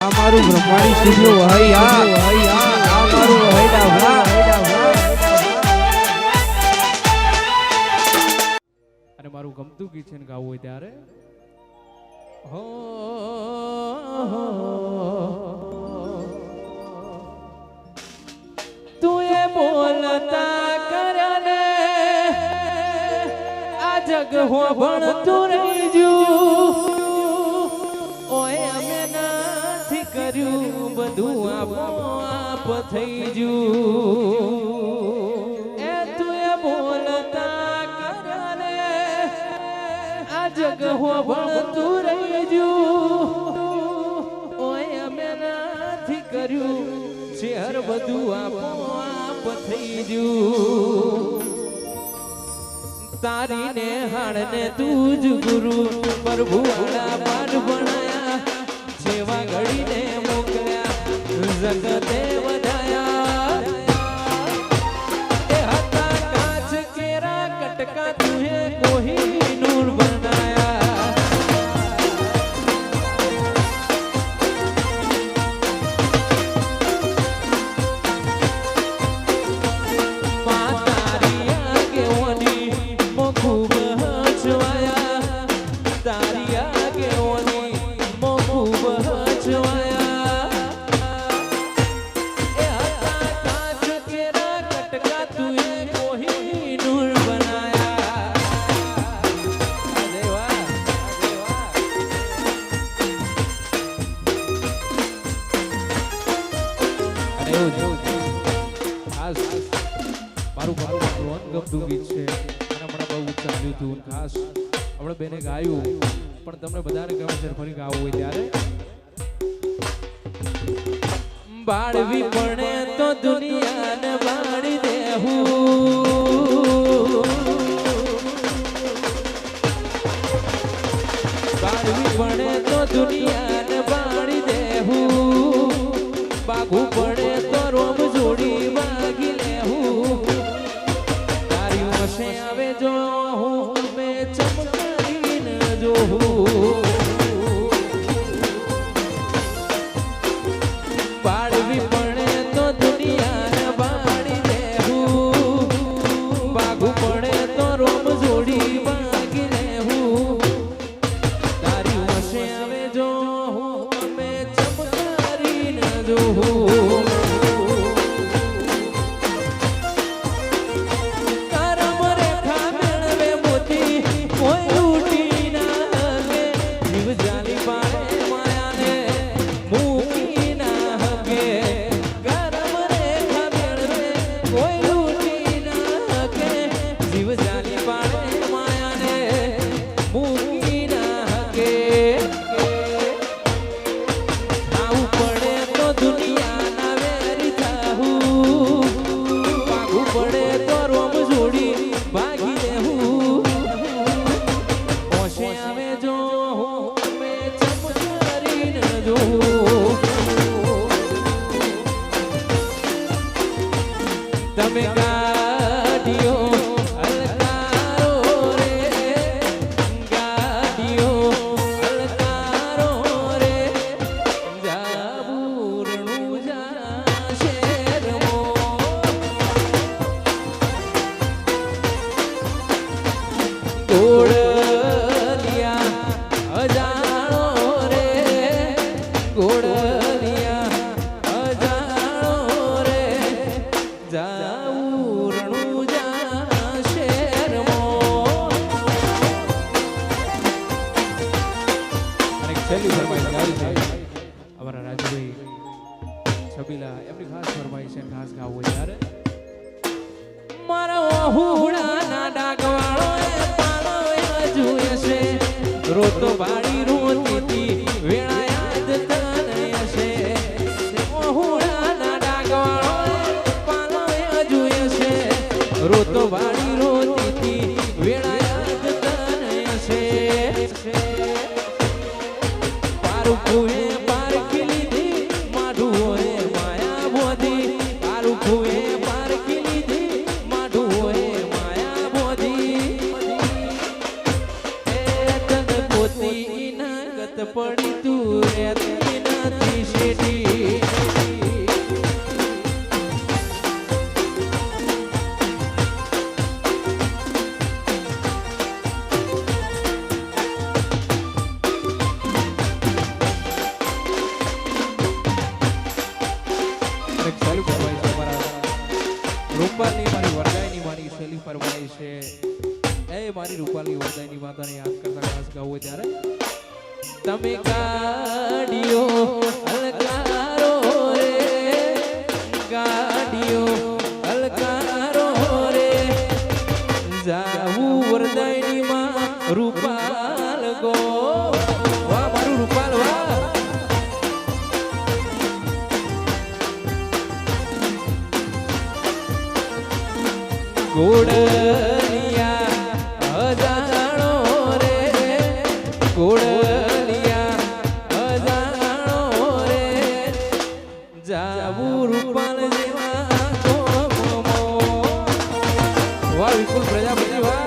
અમારું બ્રહ્માણી સ્ટુડિયો ભાઈ અમારું અને મારું ગમતું ગીત છે ને ગાવું હોય ત્યારે હો તું એ બોલતા કરને આ જગ હો ભણતું રહી જુ કર્યું બધું આપોઆપ થઈ જયું એ તું એ બોલતા કરે આ જગ હો ભણતું રહી જયું ઓય અમે નથી કર્યું શેર બધું આપોઆપ થઈ જયું તારી ને હાડને તું જ ગુરુ પ્રભુ આડા પાઠ ભણાયા સેવા ઘડીને મોકલ્યા જગતે વધાયા એ હતા કાચ કેરા કટકા તુહે કોઈ નૂર બનાયા માતારિયા કેવની મો ખૂબ હચવાયા તારિયા કેવની મો ખૂબ ગમતું ગીત છે અને હમણાં બહુ ચાલ્યું હતું ખાસ આપણે બેને ગાયું પણ તમને બધાને ગમે છે ફરી ગાવું હોય ત્યારે બાળવી પડે તો દુનિયાને બાળી દેવું બાળવી પડે તો દુનિયાને બાળી દેવું બાગવું પડે તો રોમ જોડી બાગી લેવું આવે જો હું મેં ચમકારીને જોઉં પાડવી પડે તો દુનિયાને બાળી દેવું ભાગવું પડે તો રોમ જોડી ભાગી લેવું તારી વશે આવે જો હું મેં ચમકારીને જોઉં તમે ગાડીઓ હલકારો રે ગાડીઓ હલકારો રે જાબુરણું જા શેરમો ગોળલિયા અજાણો રે ગોળલિયા અજાણો રે જાઉરણું જા શેરમો અને છેલ્લી ફરમાઈશ ગાવી છે અમારા રાજુભાઈ છબીલા એમની ખાસ ફરમાઈશ છે ખાસ ગાવું હોય ત્યારે મારા હુડાના ડાગવાળો એ પાળો જોયે છે રોતો બાળી રોતી વેળા યાદ તને હશે હુડાના ડાગવાળો રોતો વાળી રોતી વેળા યાદ તને હશે પારુખુએ પારખી લીધી માઢુઓએ માયા બોધી પારુખુએ પારખી લીધી માઢુઓએ માયા બોધી એ તને પોતી ના ગત પડી તું રહેતી નથી શૈલી ફરમાઈ છે મારા રૂપાલની મારી વરદાયની મારી શૈલી ફરમાઈ છે એ મારી રૂપાલની વરદાયની માતાને યાદ કરતા ખાસ ગાવું હોય ત્યારે તમે ગાડીઓ અલકારો રે ગાડીઓ અલકારો રે જાવું વરદાયની માં રૂપાલ ગો વાહ મારું રૂપાલ વાહ ગોળલિયા અજાણો રે ગોળલિયા અજાણો રે જાવું રૂપાલ જેવા કોમો વાહ વિપુલ પ્રજાપતિ વાહ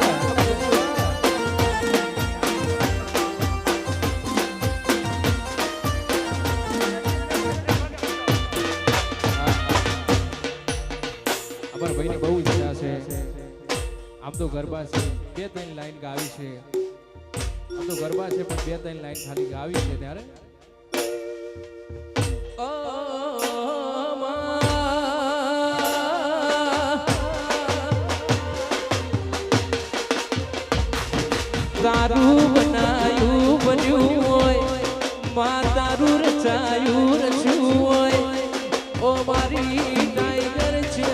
અમારા ભાઈને બહુ ઈચ્છા છે આમ તો ગરબા છે 2-3 લાઈન ગાવી છે આમ તો ગરબા છે પણ 2-3 લાઈન ખાલી ગાવી છે ત્યારે તારું બનાયું બન્યું હોય માં તારું રચાયું રચ્યું હોય ઓ મારી ટાઈગર છે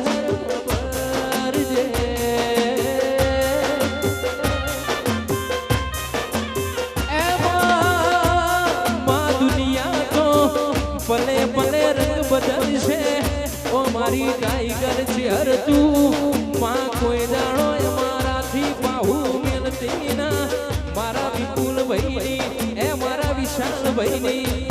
પલે પલે રંગ બદલશે ઓ મારી ટાઈગર છે હર તું માં કોઈ દાણો મારાથી બાહુ મેલતી ના મારા વિપુલ ભાઈની એ મારા વિશાલ ભાઈની